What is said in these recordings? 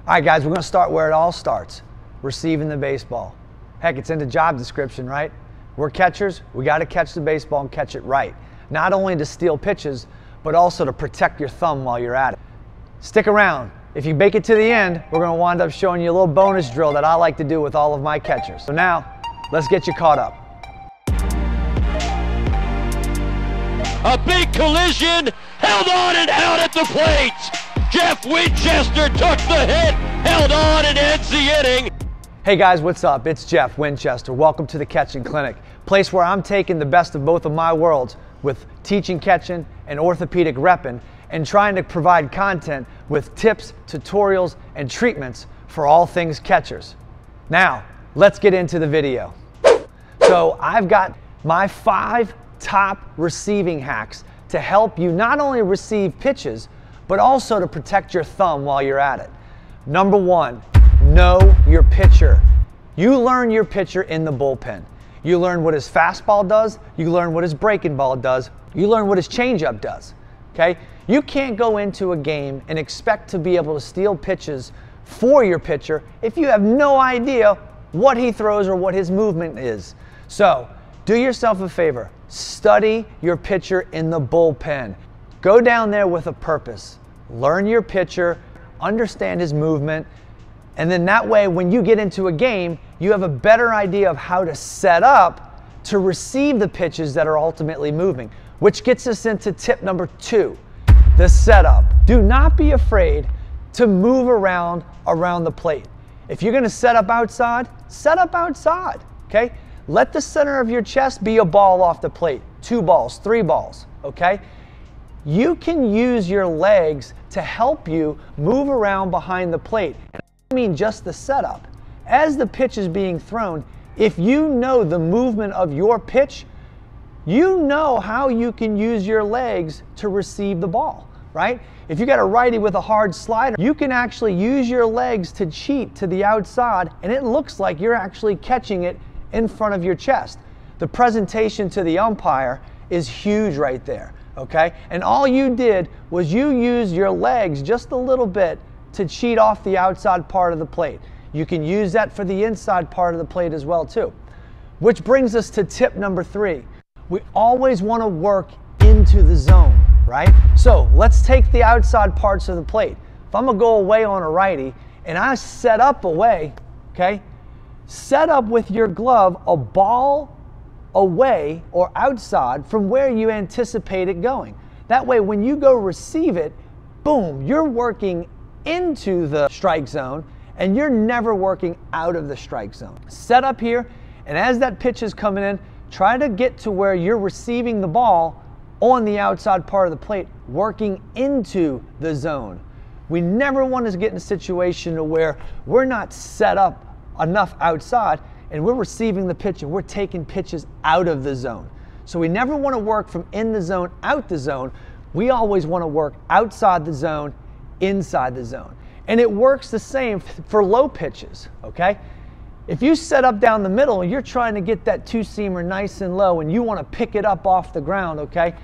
All right, guys, we're going to start where it all starts, receiving the baseball. Heck, it's in the job description, right? We're catchers. We got to catch the baseball and catch it right. Not only to steal pitches, but also to protect your thumb while you're at it. Stick around. If you make it to the end, we're going to wind up showing you a little bonus drill that I like to do with all of my catchers. So now, let's get you caught up. A big collision, held on and out at the plate. Jeff Winchester took the hit, held on and ends the inning. Hey guys, what's up? It's Jeff Winchester. Welcome to the Catching Clinic, place where I'm taking the best of both of my worlds with teaching catching and orthopedic repping and trying to provide content with tips, tutorials, and treatments for all things catchers. Now, let's get into the video. So I've got my 5 top receiving hacks to help you not only receive pitches, but also to protect your thumb while you're at it. Number 1, know your pitcher. You learn your pitcher in the bullpen. You learn what his fastball does, you learn what his breaking ball does, you learn what his changeup does, okay? You can't go into a game and expect to be able to steal pitches for your pitcher if you have no idea what he throws or what his movement is. So, do yourself a favor, study your pitcher in the bullpen. Go down there with a purpose. Learn your pitcher, understand his movement, and then that way when you get into a game, you have a better idea of how to set up to receive the pitches that are ultimately moving, which gets us into tip number 2, the setup. Do not be afraid to move around the plate. If you're gonna set up outside, okay? Let the center of your chest be a ball off the plate, 2 balls, 3 balls, okay? You can use your legs to help you move around behind the plate. And I don't mean just the setup. As the pitch is being thrown, if you know the movement of your pitch, you know how you can use your legs to receive the ball, right? If you got a righty with a hard slider, you can actually use your legs to cheat to the outside, and it looks like you're actually catching it in front of your chest. The presentation to the umpire is huge right there. Okay? And all you did was you used your legs just a little bit to cheat off the outside part of the plate. You can use that for the inside part of the plate as well too. Which brings us to tip number 3. We always want to work into the zone, right? So let's take the outside parts of the plate. If I'm going to go away on a righty and I set up away, okay? Set up with your glove a ball away or outside from where you anticipate it going. That way when you go receive it, boom, you're working into the strike zone and you're never working out of the strike zone. Set up here, and as that pitch is coming in, try to get to where you're receiving the ball on the outside part of the plate, working into the zone. We never want to get in a situation where we're not set up enough outside and we're receiving the pitch and we're taking pitches out of the zone. So we never want to work from in the zone, out the zone. We always want to work outside the zone, inside the zone. And it works the same for low pitches, okay? If you set up down the middle and you're trying to get that 2-seamer nice and low and you want to pick it up off the ground, okay?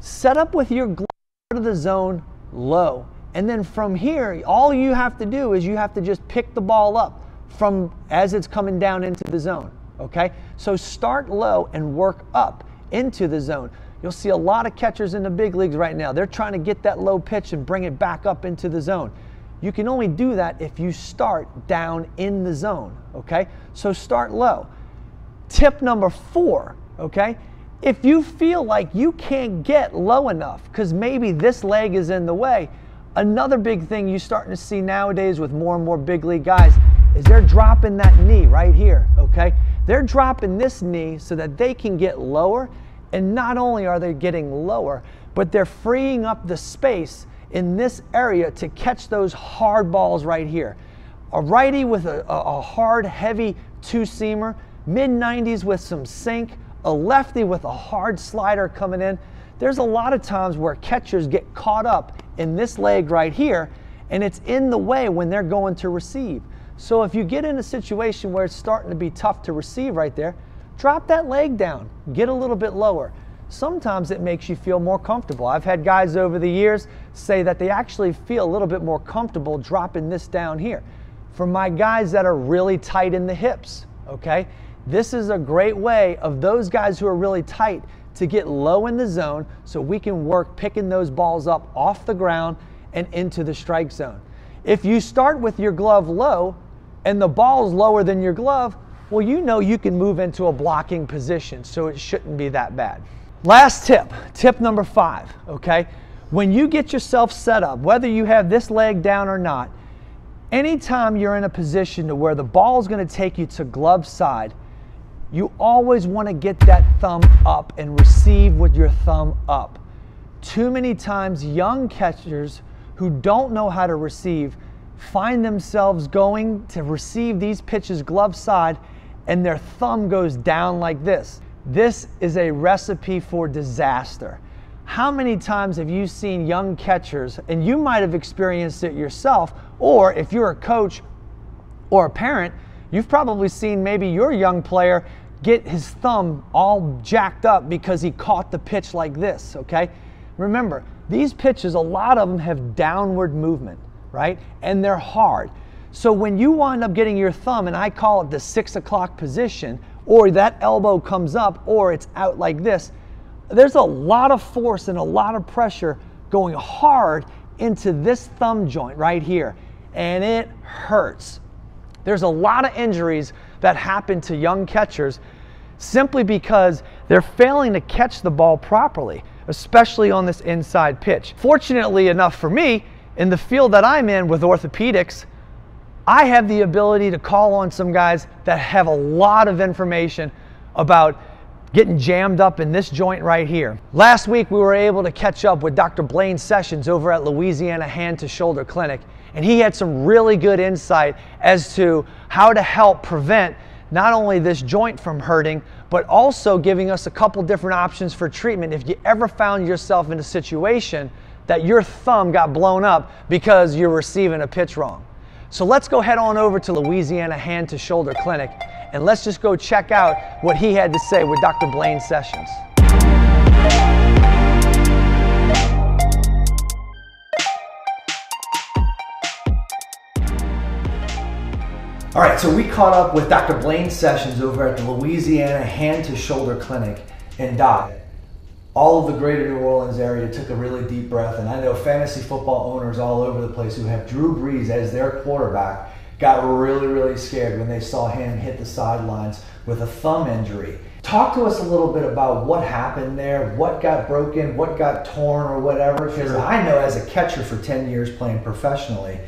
Set up with your glove out of the zone low. And then from here, all you have to do is you have to just pick the ball up from as it's coming down into the zone, okay? So start low and work up into the zone. You'll see a lot of catchers in the big leagues right now. They're trying to get that low pitch and bring it back up into the zone. You can only do that if you start down in the zone, okay? So start low. Tip number 4, okay? If you feel like you can't get low enough because maybe this leg is in the way, another big thing you're starting to see nowadays with more and more big league guys is they're dropping that knee right here, okay? They're dropping this knee so that they can get lower, and not only are they getting lower, but they're freeing up the space in this area to catch those hard balls right here. A righty with a hard, heavy 2-seamer, mid-90s with some sink, a lefty with a hard slider coming in. There's a lot of times where catchers get caught up in this leg right here, and it's in the way when they're going to receive. So if you get in a situation where it's starting to be tough to receive right there, drop that leg down, get a little bit lower. sometimes it makes you feel more comfortable. I've had guys over the years say that they actually feel a little bit more comfortable dropping this down here. For my guys that are really tight in the hips, okay, this is a great way of those guys who are really tight to get low in the zone so we can work picking those balls up off the ground and into the strike zone. If you start with your glove low and the ball's lower than your glove, well, you know you can move into a blocking position, so it shouldn't be that bad. Last tip, tip number 5, okay? When you get yourself set up, whether you have this leg down or not, anytime you're in a position to where the ball is going to take you to glove side, you always want to get that thumb up and receive with your thumb up. Too many times young catchers who don't know how to receive find themselves going to receive these pitches glove side and their thumb goes down like this. This is a recipe for disaster. How many times have you seen young catchers, and you might have experienced it yourself, or if you're a coach or a parent, you've probably seen maybe your young player get his thumb all jacked up because he caught the pitch like this, okay? Remember, these pitches, a lot of them have downward movement, right? And they're hard. So when you wind up getting your thumb, and I call it the 6 o'clock position, or that elbow comes up, or it's out like this, there's a lot of force and a lot of pressure going hard into this thumb joint right here, and it hurts. There's a lot of injuries that happen to young catchers simply because they're failing to catch the ball properly, especially on this inside pitch. Fortunately enough for me, in the field that I'm in with orthopedics, I have the ability to call on some guys that have a lot of information about getting jammed up in this joint right here. Last week we were able to catch up with Dr. Blane Sessions over at Louisiana Hand to Shoulder Clinic, and he had some really good insight as to how to help prevent not only this joint from hurting, but also giving us a couple different options for treatment if you ever found yourself in a situation that your thumb got blown up because you're receiving a pitch wrong. So let's go head on over to Louisiana Hand to Shoulder Clinic and let's just go check out what he had to say with Dr. Blane Sessions. All right, so we caught up with Dr. Blane Sessions over at the Louisiana Hand to Shoulder Clinic. And Doc, all of the greater New Orleans area took a really deep breath, and I know fantasy football owners all over the place who have Drew Brees as their quarterback got really, really scared when they saw him hit the sidelines with a thumb injury. Talk to us a little bit about what happened there, what got broken, what got torn or whatever, because I know as a catcher for 10 years playing professionally,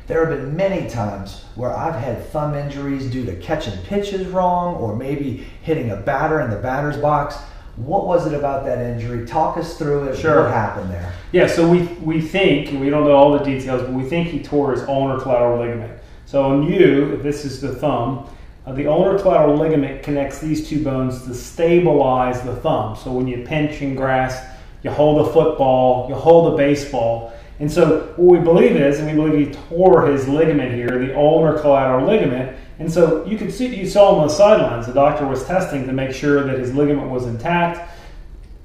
there have been many times where I've had thumb injuries due to catching pitches wrong or maybe hitting a batter in the batter's box. What was it about that injury? Talk us through it. Sure. What happened there? Yeah, so we think, and we don't know all the details, but we think he tore his ulnar collateral ligament. So on you, if this is the thumb, the ulnar collateral ligament connects these two bones to stabilize the thumb. So when you pinch and grasp, you hold a football, you hold a baseball. And so what we believe is, and we believe he tore his ligament here, the ulnar collateral ligament. And so you could see, you saw him on the sidelines. The doctor was testing to make sure that his ligament was intact.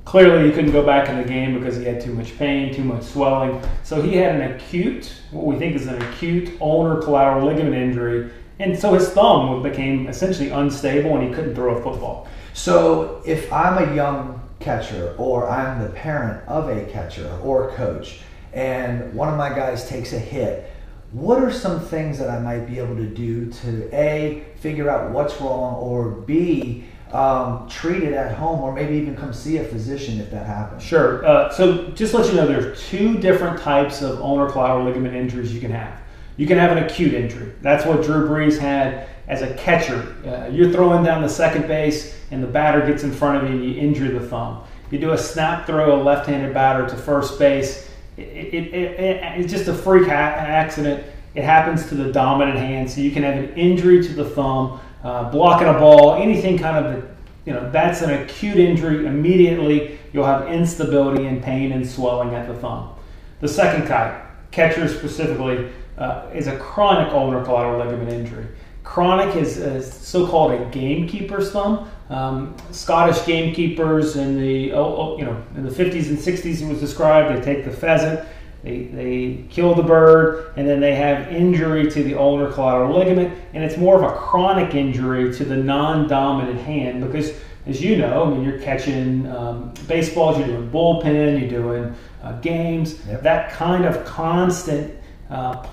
Clearly he couldn't go back in the game because he had too much pain, too much swelling. So he had an acute, what we think is an acute ulnar collateral ligament injury. And so his thumb became essentially unstable and he couldn't throw a football. So if I'm a young catcher or I'm the parent of a catcher or coach and one of my guys takes a hit, what are some things that I might be able to do to A, figure out what's wrong, or B, treat it at home, or maybe even come see a physician if that happens? Sure. So just to let you know, there's two different types of ulnar collateral ligament injuries you can have. You can have an acute injury. That's what Drew Brees had as a catcher. You're throwing down the second base and the batter gets in front of you and you injure the thumb. You do a snap throw, a left-handed batter to first base. It's just a freak accident. It happens to the dominant hand, so you can have an injury to the thumb, blocking a ball, anything kind of, that's an acute injury. Immediately, you'll have instability and pain and swelling at the thumb. The second type, catchers specifically, is a chronic ulnar collateral ligament injury. Chronic is so-called a gamekeeper's thumb. Scottish gamekeepers in the in the 50s and 60s, it was described. They take the pheasant, they kill the bird, and then they have injury to the ulnar collateral ligament, and it's more of a chronic injury to the non-dominant hand because, as you know, I mean, you're catching baseballs, you're doing bullpen, you're doing games. Yep. That kind of constant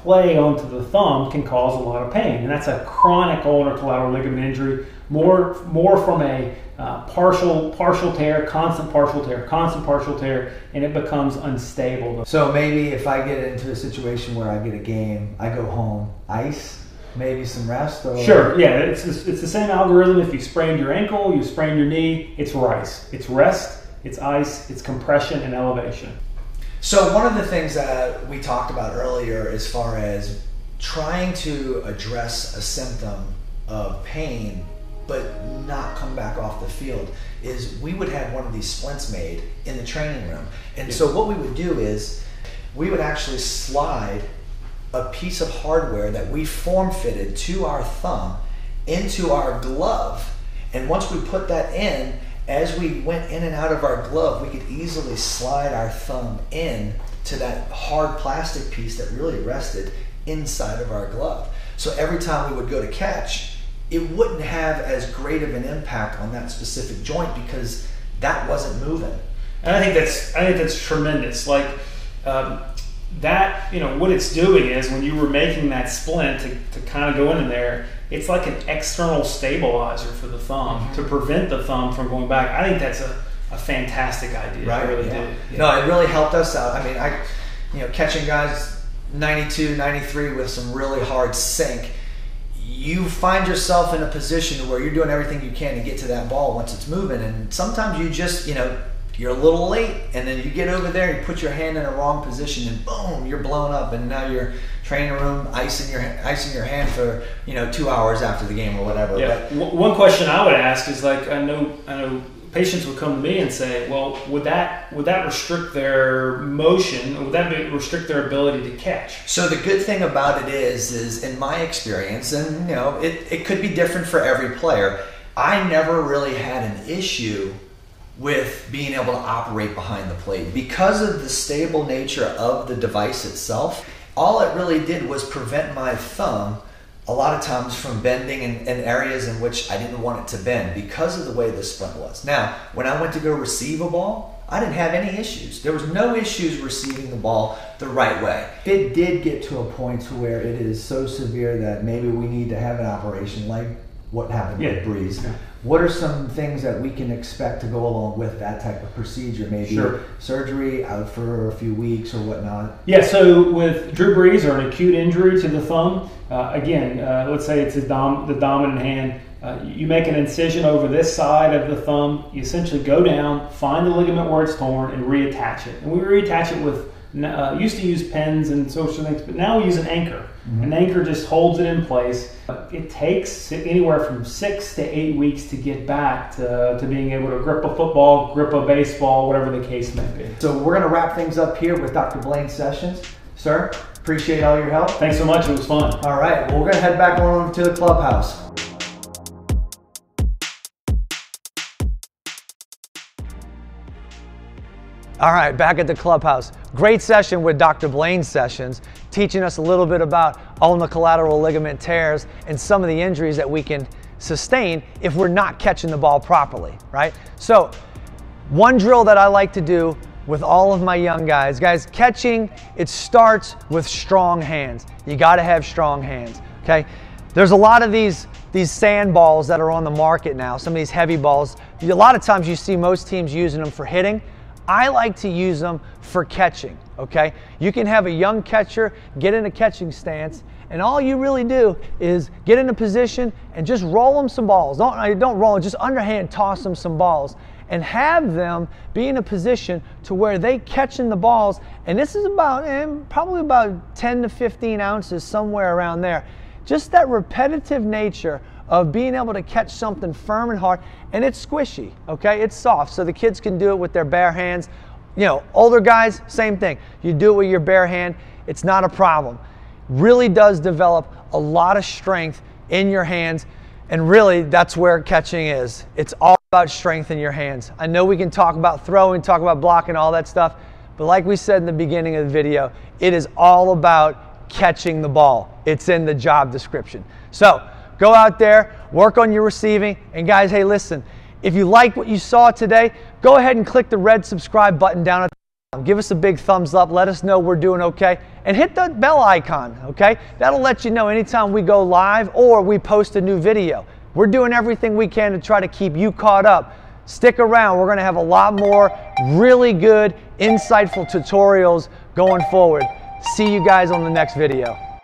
play onto the thumb can cause a lot of pain, and that's a chronic ulnar collateral ligament injury. More from a partial tear, constant partial tear, and it becomes unstable. So maybe if I get into a situation where I get a game, I go home, ice, maybe some rest? Or... Sure, yeah, it's the same algorithm. If you sprained your ankle, you sprained your knee, it's RICE. It's rest, it's ice, it's compression and elevation. So one of the things that we talked about earlier as far as trying to address a symptom of pain but not come back off the field is we would have one of these splints made in the training room. And so what we would do is we would actually slide a piece of hardware that we form fitted to our thumb into our glove. And once we put that in, as we went in and out of our glove, we could easily slide our thumb in to that hard plastic piece that really rested inside of our glove. So every time we would go to catch, it wouldn't have as great of an impact on that specific joint because that wasn't moving. And I think that's tremendous. Like that, what it's doing is when you were making that splint to kind of go in there, it's like an external stabilizer for the thumb to prevent the thumb from going back. I think that's a fantastic idea. Right? I really do. Yeah. No, it really helped us out. I mean, catching guys 92, 93 with some really hard sink, you find yourself in a position where you're doing everything you can to get to that ball once it's moving, and sometimes you just, you're a little late, and then you get over there, you put your hand in a wrong position, and boom, you're blown up, and now you're training room icing your hand for 2 hours after the game or whatever. Yeah. But one question I would ask is like, I know patients would come to me and say, well, would that restrict their motion? Would that restrict their ability to catch? So the good thing about it is in my experience, and it could be different for every player, I never really had an issue with being able to operate behind the plate. Because of the stable nature of the device itself, all it really did was prevent my thumb a lot of times from bending in areas in which I didn't want it to bend because of the way the splint was. Now, when I went to go receive a ball, I didn't have any issues. There was no issues receiving the ball the right way. If it did get to a point to where it is so severe that maybe we need to have an operation like what happened with Brees, what are some things that we can expect to go along with that type of procedure? Maybe surgery, out for a few weeks or whatnot? Yeah, so with Drew Brees or an acute injury to the thumb, let's say it's the dominant hand, you make an incision over this side of the thumb, you essentially go down, find the ligament where it's torn, and reattach it. And we reattach it with, used to use pins and social things, but now we use an anchor. An anchor just holds it in place. It takes anywhere from 6 to 8 weeks to get back to being able to grip a football, grip a baseball, whatever the case may be. So we're going to wrap things up here with Dr. Blane Sessions. Sir, appreciate all your help. Thanks so much. It was fun. All right. Well, we're going to head back on over to the clubhouse. All right, back at the clubhouse. Great session with Dr. Blane Sessions, teaching us a little bit about ulnar collateral ligament tears and some of the injuries that we can sustain if we're not catching the ball properly, right? So, one drill that I like to do with all of my young guys, catching, it starts with strong hands. You gotta have strong hands, okay? There's a lot of these sand balls that are on the market now, some of these heavy balls. A lot of times you see most teams using them for hitting. I like to use them for catching, okay? You can have a young catcher get in a catching stance, and all you really do is get in a position and just roll them some balls. Don't roll them, just underhand toss them some balls, and have them be in a position to where they catching the balls, and this is about, probably about 10 to 15 ounces, somewhere around there. Just that repetitive nature of being able to catch something firm and hard, and it's squishy, okay? It's soft, so the kids can do it with their bare hands. Older guys, same thing. You do it with your bare hand, it's not a problem. Really does develop a lot of strength in your hands. And really, that's where catching is. It's all about strength in your hands. I know we can talk about throwing, talk about blocking, all that stuff, but like we said in the beginning of the video, it is all about catching the ball. It's in the job description. So go out there, work on your receiving, and guys, hey, listen, if you like what you saw today, go ahead and click the red subscribe button down at the bottom. Give us a big thumbs up, let us know we're doing okay, and hit the bell icon, okay? That'll let you know anytime we go live or we post a new video. We're doing everything we can to try to keep you caught up. Stick around, we're gonna have a lot more really good, insightful tutorials going forward. See you guys on the next video.